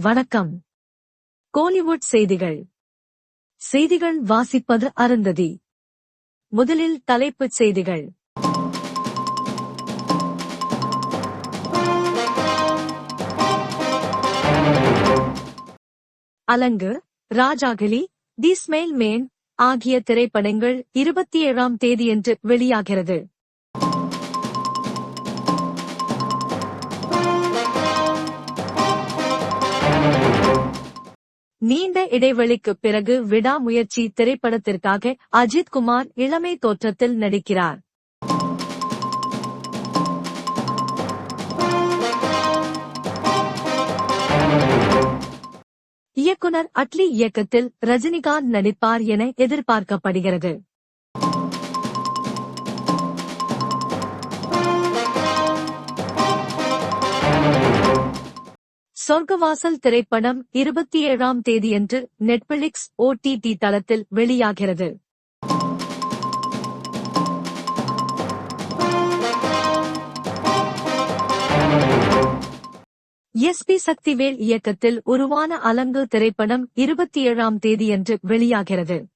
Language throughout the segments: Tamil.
வணக்கம். கோலிவுட் செய்திகள். செய்திகள் வாசிப்பது அருந்ததி. முதலில் தலைப்புச் செய்திகள். அலங்கு, ராஜாகிலி, தி ஸ்மெயில் மேன் ஆகிய திரைப்படங்கள் 27ஆம் தேதியன்று வெளியாகிறது. நீண்ட இடைவெளிக்குப் பிறகு விடாமுயற்சி திரைப்படத்திற்காக அஜித் குமார் இளமை தோற்றத்தில் நடிக்கிறார். இயக்குனர் அட்லி இயக்கத்தில் ரஜினிகாந்த் நடிப்பார் என எதிர்பார்க்கப்படுகிறது. சொர்க்கவாசல் திரைப்படம் 27ஆம் தேதியன்று நெட்ஃபிளிக்ஸ் OTT தளத்தில் வெளியாகிறது. SP சக்திவேல் இயக்கத்தில் உருவான அலங்கு திரைப்படம் 27ஆம் தேதியன்று வெளியாகிறது.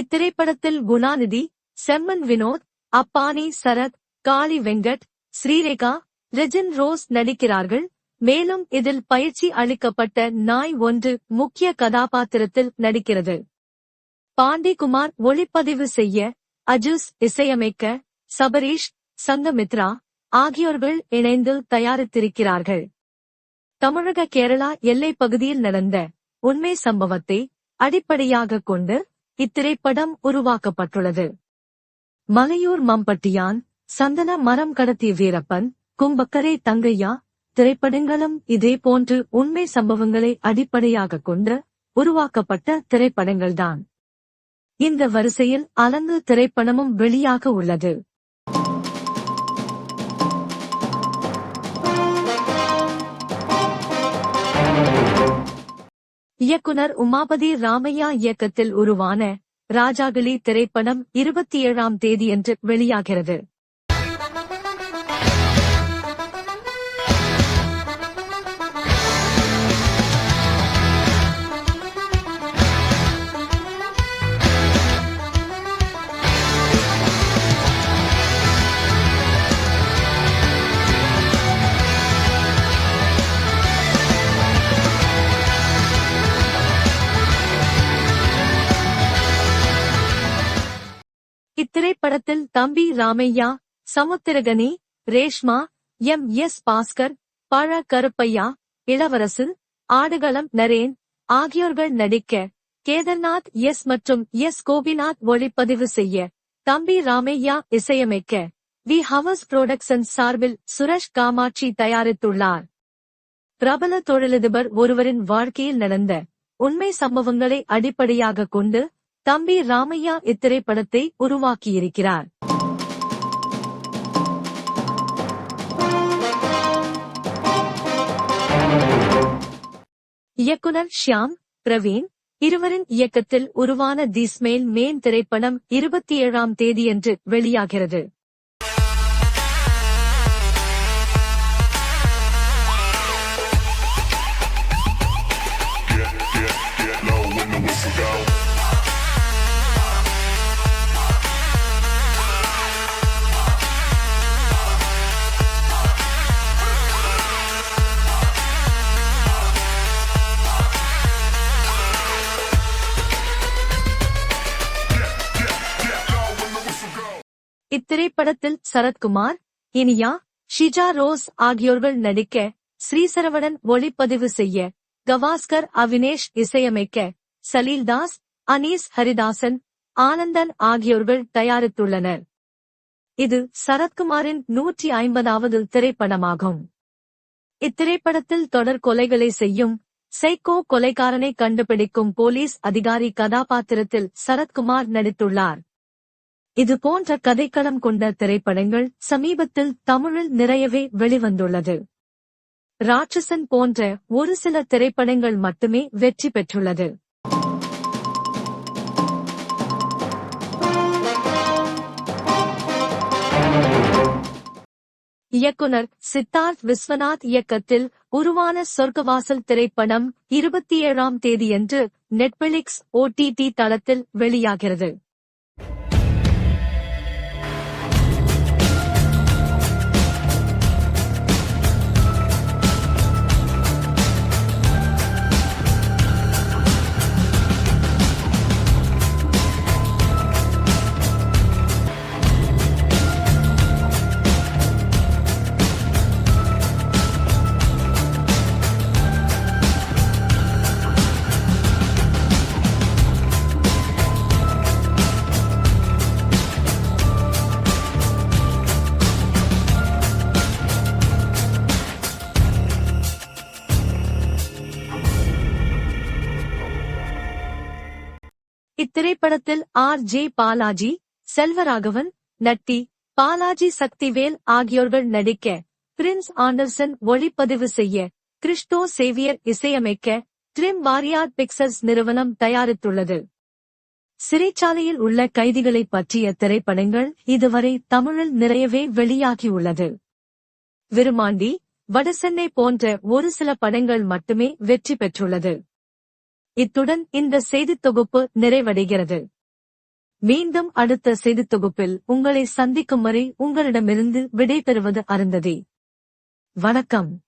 இத்திரைப்படத்தில் குணாநிதி, செம்மன் வினோத், அப்பானி சரத், காளி வெங்கட், ஸ்ரீரேகா, ரெஜின் ரோஸ் நடிக்கிறார்கள். மேலும் இதில் பயிற்சி அளிக்கப்பட்ட நாய் ஒன்று முக்கிய கதாபாத்திரத்தில் நடிக்கிறது. பாண்டிகுமார் ஒளிப்பதிவு செய்ய, அஜூஸ் இசையமைக்க, சபரீஷ், சங்கமித்ரா ஆகியோர்கள் இணைந்து தயாரித்திருக்கிறார்கள். தமிழக கேரளா எல்லைப் பகுதியில் நடந்த உண்மை சம்பவத்தை அடிப்படையாகக் கொண்டு இத்திரைப்படம் உருவாக்கப்பட்டுள்ளது. மலையூர் மம்பட்டியான், சந்தன மரம் கடத்திய வீரப்பன், கும்பக்கரை தங்கையா திரைப்படங்களும் இதேபோன்று உண்மை சம்பவங்களை அடிப்படையாகக் கொண்டு உருவாக்கப்பட்ட திரைப்படங்கள்தான். இந்த வரிசையில் அலங்கு திரைப்படமும் வெளியாக உள்ளது. இயக்குனர் உமாபதி ராமையா இயக்கத்தில் உருவான ராஜாகிலி திரைப்படம் 27ஆம் தேதியன்று வெளியாகிறது. இத்திரைப்படத்தில் தம்பி ராமையா, சமுத்திரகனி, ரேஷ்மா, MS பாஸ்கர், பழ கருப்பையா, இளவரசு, ஆடுகளம் நரேன் ஆகியோர்கள் நடிக்க, கேதர்நாத் மற்றும் கோபிநாத் ஒளிப்பதிவு செய்ய, தம்பி ராமையா இசையமைக்க, வி ஹவஸ் புரொடக்ஷன்ஸ் சார்பில் சுரேஷ் காமாட்சி தயாரித்துள்ளார். பிரபல தொழிலதிபர் ஒருவரின் வாழ்க்கையில் நடந்த உண்மை சம்பவங்களை அடிப்படையாகக் கொண்டு தம்பி ராமையா இத்திரைப்படத்தை உருவாக்கியிருக்கிறார். இயக்குனர் ஷியாம், பிரவீன் இருவரின் இயக்கத்தில் உருவான தி ஸ்மெயில் மேன் திரைப்படம் 27ஆம் தேதியன்று வெளியாகிறது. இத்திரைப்படத்தில் சரத்குமார், இனியா, ஷிஜா ரோஸ் ஆகியோர்கள் நடிக்க, ஸ்ரீசரவணன் ஒளிப்பதிவு செய்ய, கவாஸ்கர் அவினேஷ் இசையமைக்க, சலீல்தாஸ், அனீஸ் ஹரிதாசன், ஆனந்தன் ஆகியோர்கள் தயாரித்துள்ளனர். இது சரத்குமாரின் 150வது திரைப்படமாகும். இத்திரைப்படத்தில் தொடர் கொலைகளை செய்யும் சைக்கோ கொலைகாரனை கண்டுபிடிக்கும் போலீஸ் அதிகாரி கதாபாத்திரத்தில் சரத்குமார் நடித்துள்ளார். இது போன்ற கதைக்களம் கொண்ட திரைப்படங்கள் சமீபத்தில் தமிழில் நிறையவே வெளிவந்துள்ளது. ராட்சசன் போன்ற ஒரு சில திரைப்படங்கள் மட்டுமே வெற்றி பெற்றுள்ளது. இயக்குனர் சித்தார்த் விஸ்வநாத் இயக்கத்தில் உருவான சொர்க்கவாசல் திரைப்படம் 27ஆம் தேதியன்று நெட்ஃபிளிக்ஸ் OTT தளத்தில் வெளியாகிறது. இத்திரைப்படத்தில் R.J. பாலாஜி, செல்வராகவன், நட்டி, பாலாஜி சக்திவேல் ஆகியோர்கள் நடிக்க, பிரின்ஸ் ஆண்டர்சன் ஒளிப்பதிவு செய்ய, கிறிஸ்டோ சேவியர் இசையமைக்க, ட்ரிம் வாரியார் பிக்சர்ஸ் நிறுவனம் தயாரித்துள்ளது. சிறைச்சாலையில் உள்ள கைதிகளைப் பற்றிய திரைப்படங்கள் இதுவரை தமிழில் நிறையவே வெளியாகியுள்ளது. விருமாண்டி, வடசென்னை போன்ற ஒரு சில படங்கள் மட்டுமே வெற்றி பெற்றுள்ளது. இத்துடன் இந்த செய்தித் தொகுப்பு நிறைவடைகிறது. மீண்டும் அடுத்த செய்தித் தொகுப்பில் உங்களை சந்திக்கும் வரை உங்களிடமிருந்து விடைபெறுவது அருந்ததி. வணக்கம்.